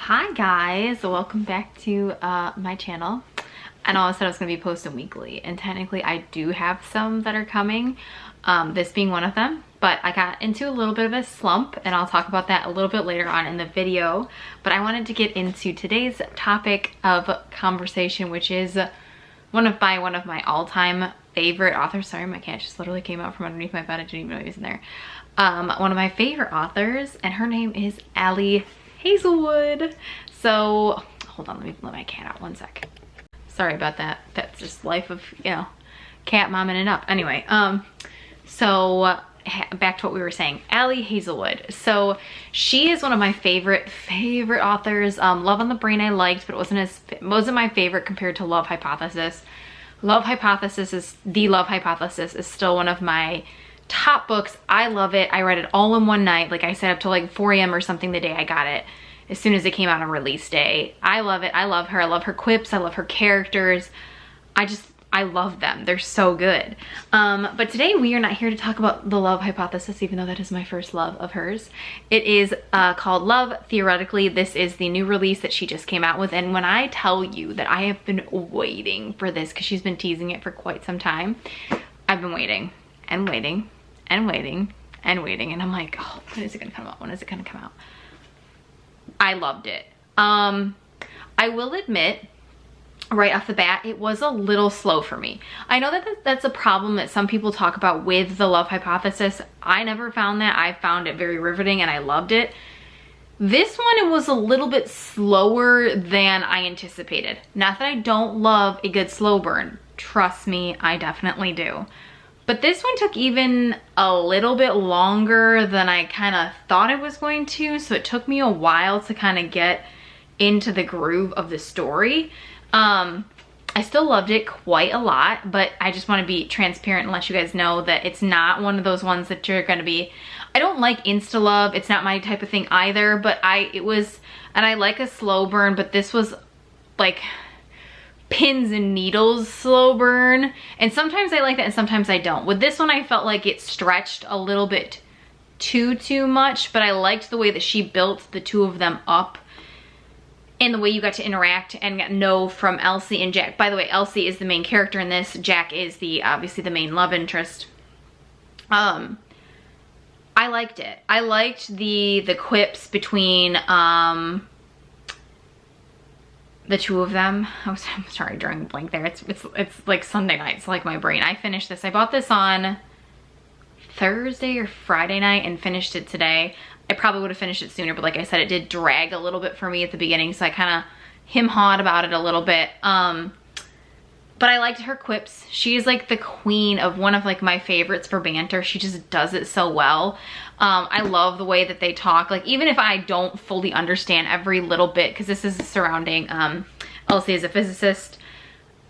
Hi guys, welcome back to my channel. I know I said I was going to be posting weekly, and technically I do have some that are coming, this being one of them, but I got into a little bit of a slump and I'll talk about that a little bit later on in the video. But I wanted to get into today's topic of conversation, which is one of my all-time favorite authors. Sorry, my cat just literally came out from underneath my bed. I didn't even know he was in there. One of my favorite authors, and her name is Ali Hazelwood. So hold on, let me let my cat out one sec. Sorry about that. That's just life of, you know, cat momming it up. Anyway, so back to what we were saying. Ali Hazelwood. So she is one of my favorite authors. Love on the Brain I liked, but it wasn't my favorite compared to Love Hypothesis. Love Hypothesis is still one of my top books. I love it. I read it all in one night. Like I said, up till like 4 a.m. or something the day I got it, as soon as it came out on release day. I love it. I love her. I love her quips. I love her characters. I love them. They're so good. But today we are not here to talk about the Love Hypothesis, even though that is my first love of hers. It is called Love Theoretically. This is the new release that she just came out with. And when I tell you that I have been waiting for this, because she's been teasing it for quite some time, I've been waiting and waiting and waiting and waiting. And I'm like, oh, when is it gonna come out? When is it gonna come out? I loved it. I will admit, right off the bat, it was a little slow for me. I know that that's a problem that some people talk about with the Love Hypothesis. I never found that. I found it very riveting and I loved it. This one, it was a little bit slower than I anticipated. Not that I don't love a good slow burn. Trust me, I definitely do. But this one took even a little bit longer than I kind of thought it was going to. So it took me a while to kind of get into the groove of the story. I still loved it quite a lot, but I just want to be transparent and let you guys know that it's not one of those ones that you're going to be, I don't like insta love. It's not my type of thing either, but and I like a slow burn, but this was like pins and needles slow burn. And sometimes I like that and sometimes I don't. With this one, I felt like it stretched a little bit too much, but I liked the way that she built the two of them up and the way you got to interact and know from Elsie and Jack. By the way, Elsie is the main character in this. Jack is obviously the main love interest. I liked it. I liked the quips between the two of them. I'm sorry, drawing a blank there. It's like Sunday night, so like my brain. I finished this. I bought this on Thursday or Friday night and finished it today. I probably would have finished it sooner, but like I said, it did drag a little bit for me at the beginning, so I kind of hem-hawed about it a little bit. But I liked her quips. She is like the queen of one of like my favorites for banter. She just does it so well. I love the way that they talk. Like, even if I don't fully understand every little bit, because this is surrounding Elsie as a physicist,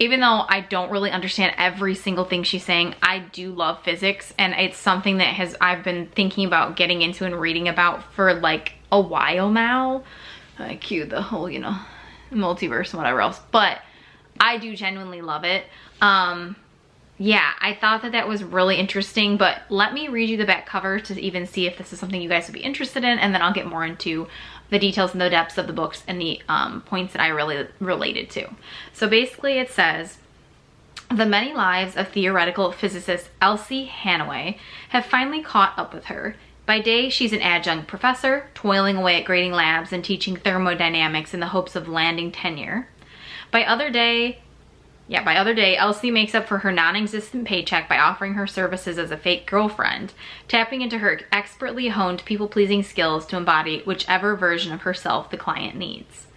even though I don't really understand every single thing she's saying, I do love physics, and it's something that I've been thinking about getting into and reading about for like a while now. I cue the whole, you know, multiverse and whatever else, but I do genuinely love it. Yeah, I thought that was really interesting, but let me read you the back cover to even see if this is something you guys would be interested in, and then I'll get more into the details and the depths of the books and the points that I really related to. So basically it says, the many lives of theoretical physicist Elsie Hanaway have finally caught up with her. By day, she's an adjunct professor, toiling away at grading labs and teaching thermodynamics in the hopes of landing tenure. By other day, Elsie makes up for her non-existent paycheck by offering her services as a fake girlfriend, tapping into her expertly honed people-pleasing skills to embody whichever version of herself the client needs.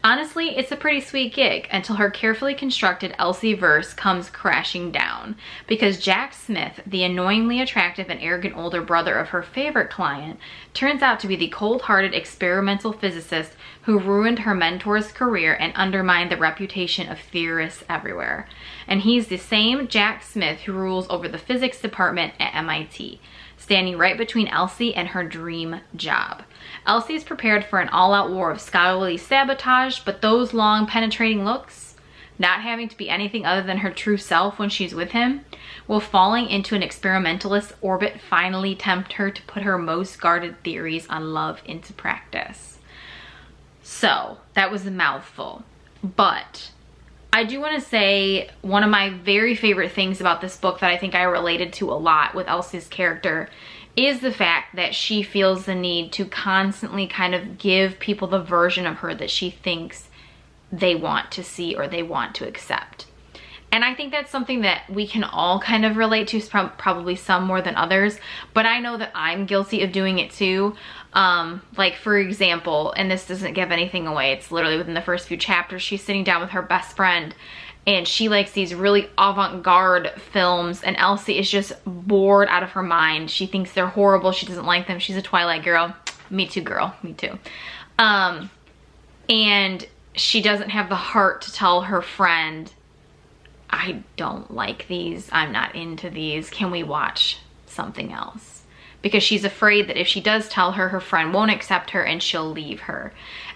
Honestly, it's a pretty sweet gig until her carefully constructed Elsie-verse comes crashing down, because Jack Smith, the annoyingly attractive and arrogant older brother of her favorite client, turns out to be the cold-hearted experimental physicist who ruined her mentor's career and undermined the reputation of theorists everywhere. And he's the same Jack Smith who rules over the physics department at MIT, standing right between Elsie and her dream job. Elsie is prepared for an all-out war of scholarly sabotage, but those long, penetrating looks, not having to be anything other than her true self when she's with him, will falling into an experimentalist orbit finally tempt her to put her most guarded theories on love into practice. So that was a mouthful, but I do want to say one of my very favorite things about this book that I think I related to a lot with Elsie's character is the fact that she feels the need to constantly kind of give people the version of her that she thinks they want to see or they want to accept. And I think that's something that we can all kind of relate to, probably some more than others, but I know that I'm guilty of doing it too. Like for example, and this doesn't give anything away, it's literally within the first few chapters, she's sitting down with her best friend and she likes these really avant-garde films and Elsie is just bored out of her mind. She thinks they're horrible, she doesn't like them, she's a Twilight girl. Me too, girl, me too. And she doesn't have the heart to tell her friend, I don't like these, I'm not into these, can we watch something else? Because she's afraid that if she does tell her, her friend won't accept her and she'll leave her.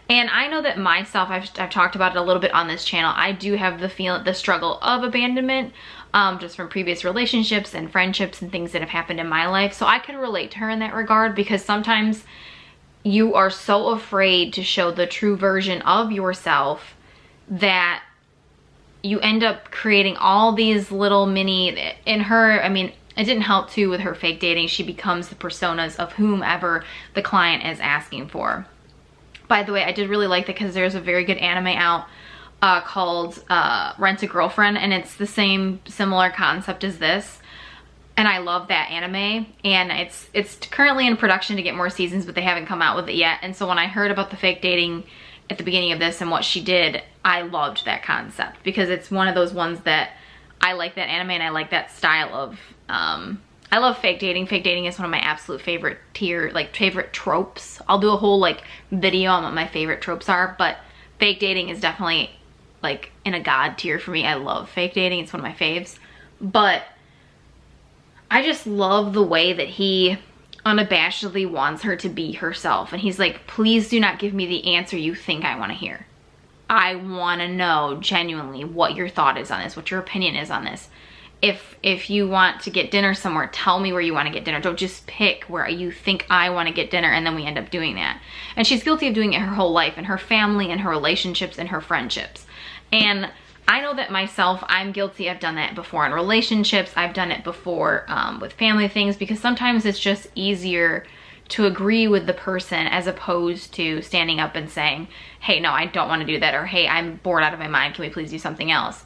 And I know that myself, I've talked about it a little bit on this channel, I do have the struggle of abandonment, just from previous relationships and friendships and things that have happened in my life. So I can relate to her in that regard, because sometimes you are so afraid to show the true version of yourself that you end up creating all these little mini, in her, I mean, it didn't help too with her fake dating. She becomes the personas of whomever the client is asking for. By the way, I did really like that because there's a very good anime out called Rent a Girlfriend, and it's the similar concept as this. And I love that anime, and it's currently in production to get more seasons, but they haven't come out with it yet. And so when I heard about the fake dating at the beginning of this and what she did, I loved that concept because it's one of those ones that I like that anime and I like that style of, I love fake dating. Fake dating is one of my absolute favorite favorite tropes. I'll do a whole like video on what my favorite tropes are, but fake dating is definitely like in a god tier for me. I love fake dating, it's one of my faves. But I just love the way that he unabashedly wants her to be herself. And he's like, please do not give me the answer you think I want to hear. I want to know genuinely what your thought is on this, what your opinion is on this. If you want to get dinner somewhere, tell me where you want to get dinner. Don't just pick where you think I want to get dinner and then we end up doing that. And she's guilty of doing it her whole life, in her family, in her relationships, in her friendships. And I know that myself, I'm guilty. I've done that before in relationships. I've done it before with family things, because sometimes it's just easier to agree with the person as opposed to standing up and saying, hey, no, I don't want to do that, or hey, I'm bored out of my mind, can we please do something else?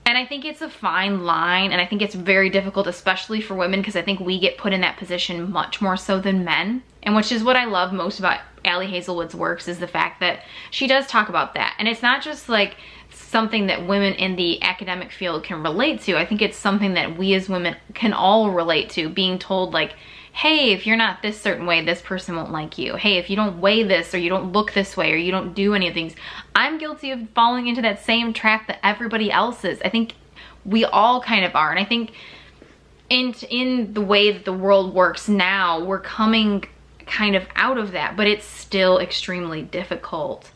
And I think it's a fine line, and I think it's very difficult, especially for women, because I think we get put in that position much more so than men. And which is what I love most about Ali Hazelwood's works, is the fact that she does talk about that. And it's not just like something that women in the academic field can relate to. I think it's something that we as women can all relate to, being told like, hey, if you're not this certain way, this person won't like you. Hey, if you don't weigh this, or you don't look this way, or you don't do any of things. I'm guilty of falling into that same trap that everybody else is. I think we all kind of are. And I think in the way that the world works now, we're coming kind of out of that, but it's still extremely difficult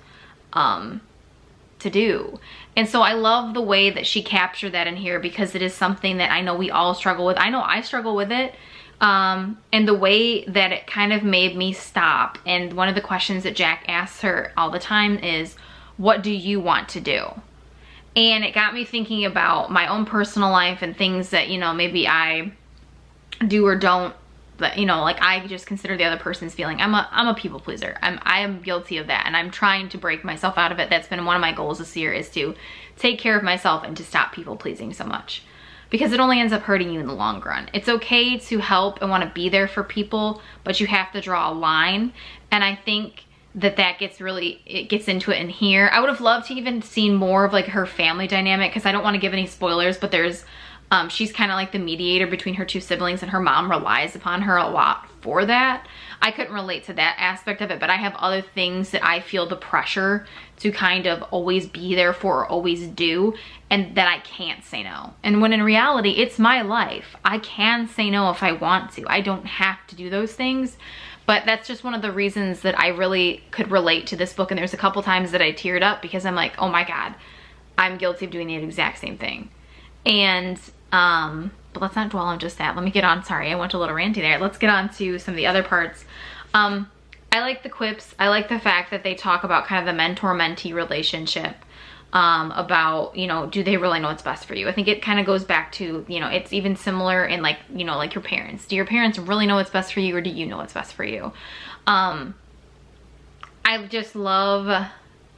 to do. And so I love the way that she captured that in here, because it is something that I know we all struggle with. I know I struggle with it. And the way that it kind of made me stop. And one of the questions that Jack asks her all the time is, what do you want to do? And it got me thinking about my own personal life and things that, you know, maybe I do or don't, but, you know, like I just consider the other person's feeling. I'm a people pleaser. I am guilty of that, and I'm trying to break myself out of it. That's been one of my goals this year, is to take care of myself and to stop people pleasing so much. Because it only ends up hurting you in the long run. It's okay to help and want to be there for people, but you have to draw a line. And I think that gets into it in here. I would have loved to even seen more of like her family dynamic, because I don't want to give any spoilers, but there's, she's kind of like the mediator between her two siblings, and her mom relies upon her a lot for that. I couldn't relate to that aspect of it, but I have other things that I feel the pressure to kind of always be there for, or always do, and that I can't say no. And when in reality, it's my life. I can say no if I want to. I don't have to do those things. But that's just one of the reasons that I really could relate to this book. And there's a couple times that I teared up, because I'm like, oh my God, I'm guilty of doing the exact same thing. And, but let's not dwell on just that. Let me get on, sorry, I went a little ranty there. Let's get on to some of the other parts. I I like the quips. I like the fact that they talk about kind of the mentor-mentee relationship, about, you know, do they really know what's best for you? I think it kind of goes back to, you know, it's even similar in like, you know, like your parents. Do your parents really know what's best for you, or do you know what's best for you? I just love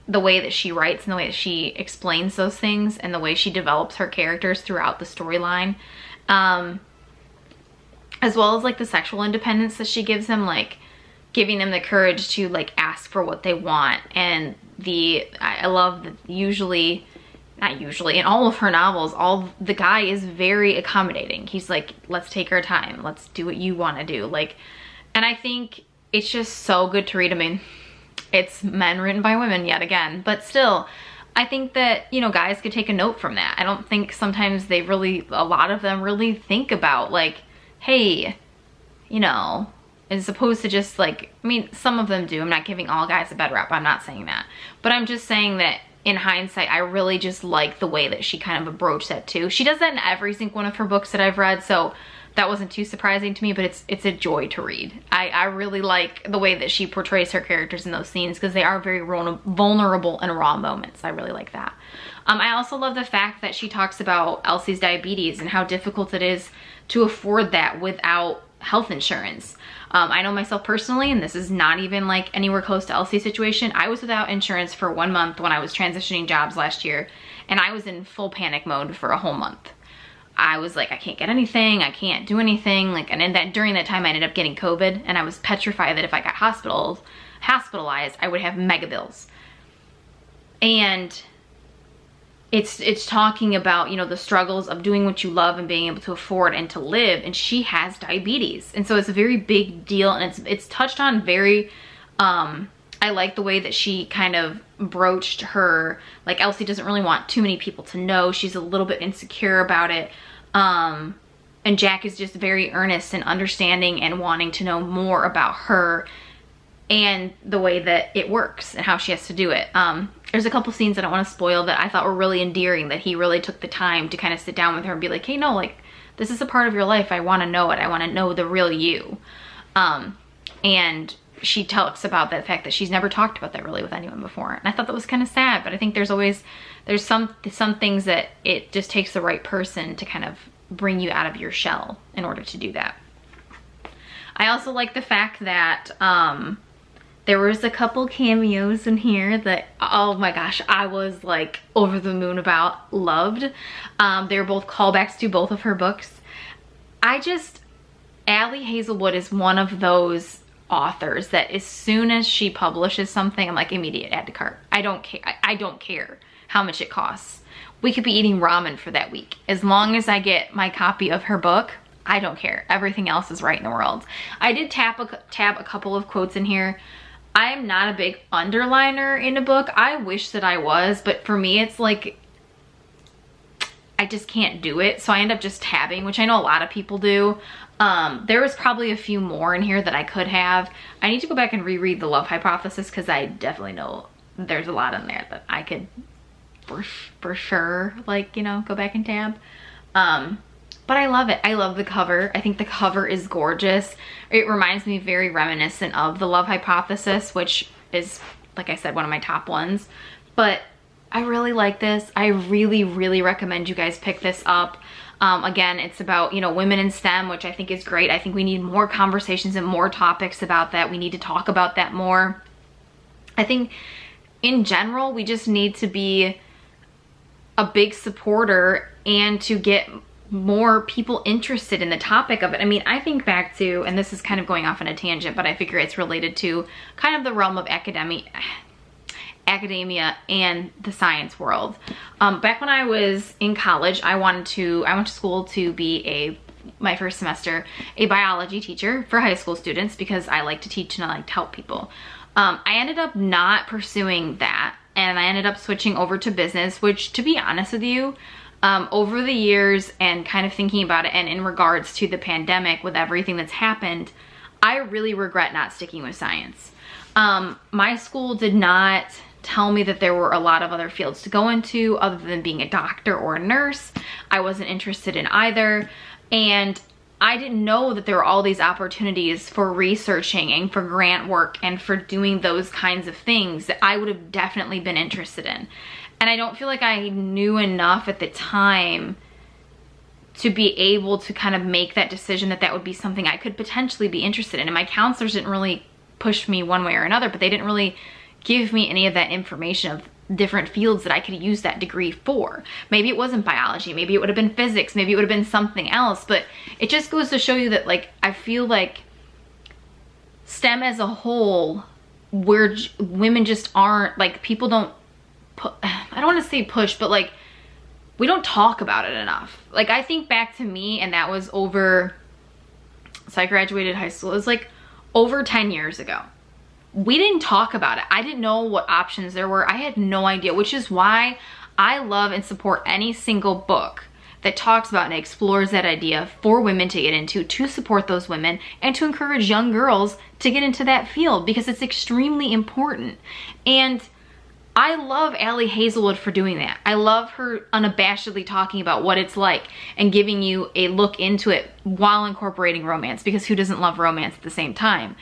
the way that she writes and the way that she explains those things and the way she develops her characters throughout the storyline. As well as like the sexual independence that she gives them, like giving them the courage to like ask for what they want. And I love that not usually, in all of her novels, the guy is very accommodating. He's like, let's take our time. Let's do what you want to do. Like, and I think it's just so good to read. I mean, it's men written by women yet again, but still, I think that, you know, guys could take a note from that. I don't think sometimes a lot of them really think about like, hey, you know, as opposed to just like, I mean, some of them do. I'm not giving all guys a bad rap. I'm not saying that. But I'm just saying that in hindsight, I really just like the way that she kind of approached that too. She does that in every single one of her books that I've read, so that wasn't too surprising to me, but it's a joy to read. I really like the way that she portrays her characters in those scenes because they are very vulnerable and raw moments. I really like that. I also love the fact that she talks about Elsie's diabetes and how difficult it is to afford that without health insurance. I know myself personally, and this is not even like anywhere close to Elsie's situation. I was without insurance for 1 month when I was transitioning jobs last year, and I was in full panic mode for a whole month. I was like, I can't get anything, I can't do anything. Like, and then during that time I ended up getting COVID, and I was petrified that if I got hospitalized, I would have mega bills. And it's talking about, you know, the struggles of doing what you love and being able to afford and to live, and she has diabetes. And so it's a very big deal, and it's touched on very, I like the way that she kind of broached her, like Elsie doesn't really want too many people to know. She's a little bit insecure about it. And Jack is just very earnest and understanding and wanting to know more about her and the way that it works and how she has to do it. There's a couple scenes I don't want to spoil that I thought were really endearing, that he really took the time to kind of sit down with her and be like, hey, no, like, this is a part of your life. I want to know it. I want to know the real you. And she talks about the fact that she's never talked about that really with anyone before. And I thought that was kind of sad, but I think there's some things that it just takes the right person to kind of bring you out of your shell in order to do that. I also like the fact that there was a couple cameos in here that, oh my gosh, I was like over the moon about, loved. They were both callbacks to both of her books. Ali Hazelwood is one of those authors that as soon as she publishes something, I'm like, immediate add to cart. I don't care. I don't care how much it costs. We could be eating ramen for that week. As long as I get my copy of her book, I don't care. Everything else is right in the world. I did tab a couple of quotes in here. I am not a big underliner in a book. I wish that I was, but for me, it's like, I just can't do it. So I end up just tabbing, which I know a lot of people do. There was probably a few more in here that I could have. I need to go back and reread The Love Hypothesis because I definitely know there's a lot in there that I could for sure, like, you know, go back and tab. But I love it. I love the cover. I think the cover is gorgeous. It reminds me very reminiscent of The Love Hypothesis, which is, like I said, one of my top ones. But I really like this. I really, really recommend you guys pick this up. Again, it's about, you know, women in STEM, which I think is great. I think we need more conversations and more topics about that. We need to talk about that more. I think in general, we just need to be a big supporter and to get more people interested in the topic of it. I mean, I think back to, and this is kind of going off on a tangent, but I figure it's related to kind of the realm of academia and the science world. Back when I was in college, I went to school to be my first semester, a biology teacher for high school students because I like to teach and I like to help people. I ended up not pursuing that, and I ended up switching over to business, which, to be honest with you, over the years and kind of thinking about it, and in regards to the pandemic with everything that's happened, I really regret not sticking with science. My school did not tell me that there were a lot of other fields to go into other than being a doctor or a nurse. I wasn't interested in either. And I didn't know that there were all these opportunities for researching and for grant work and for doing those kinds of things that I would have definitely been interested in. And I don't feel like I knew enough at the time to be able to kind of make that decision that that would be something I could potentially be interested in. And my counselors didn't really push me one way or another, but they didn't really give me any of that information of different fields that I could use that degree for. Maybe it wasn't biology, maybe it would have been physics, maybe it would have been something else, but it just goes to show you that, like, I feel like STEM as a whole, where women just aren't, like, people don't I don't want to say push, but like, we don't talk about it enough. Like, I think back to me, and that was over, so I graduated high school, it was like over 10 years ago. We didn't talk about it. I didn't know what options there were. I had no idea, which is why I love and support any single book that talks about and explores that idea for women to get into, to support those women, and to encourage young girls to get into that field, because it's extremely important. And I love Ali Hazelwood for doing that. I love her unabashedly talking about what it's like and giving you a look into it while incorporating romance, because who doesn't love romance at the same time?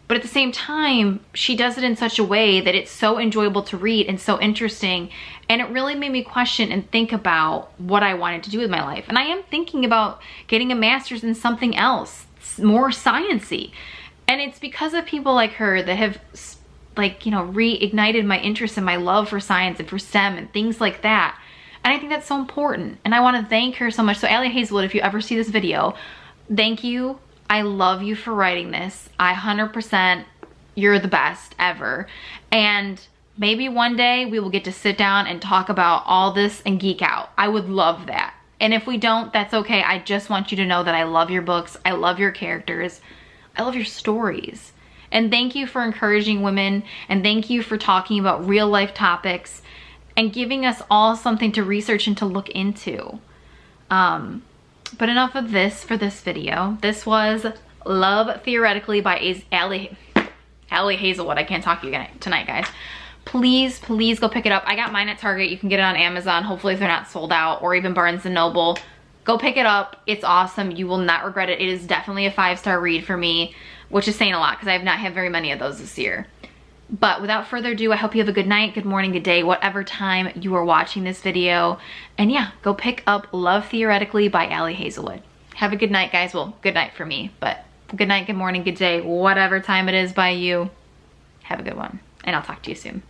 But at the same time, she does it in such a way that it's so enjoyable to read and so interesting. And it really made me question and think about what I wanted to do with my life. And I am thinking about getting a master's in something else, more science-y. And it's because of people like her that have, like, you know, reignited my interest and my love for science and for STEM and things like that. And I think that's so important. And I want to thank her so much. So Ali Hazelwood, if you ever see this video, thank you. I love you for writing this. 100%, you're the best ever. And maybe one day we will get to sit down and talk about all this and geek out. I would love that. And if we don't, that's okay. I just want you to know that I love your books. I love your characters. I love your stories. And thank you for encouraging women. And thank you for talking about real life topics and giving us all something to research and to look into. But enough of this for this video. This was Love Theoretically by Ali Hazelwood. I can't talk to you tonight, guys. Please, please go pick it up. I got mine at Target. You can get it on Amazon. Hopefully if they're not sold out, or even Barnes & Noble. Go pick it up. It's awesome. You will not regret it. It is definitely a 5-star read for me, which is saying a lot because I have not had very many of those this year. But without further ado, I hope you have a good night, good morning, good day, whatever time you are watching this video. And yeah, go pick up Love Theoretically by Ali Hazelwood. Have a good night, guys. Well, good night for me, but good night, good morning, good day, whatever time it is by you. Have a good one, and I'll talk to you soon.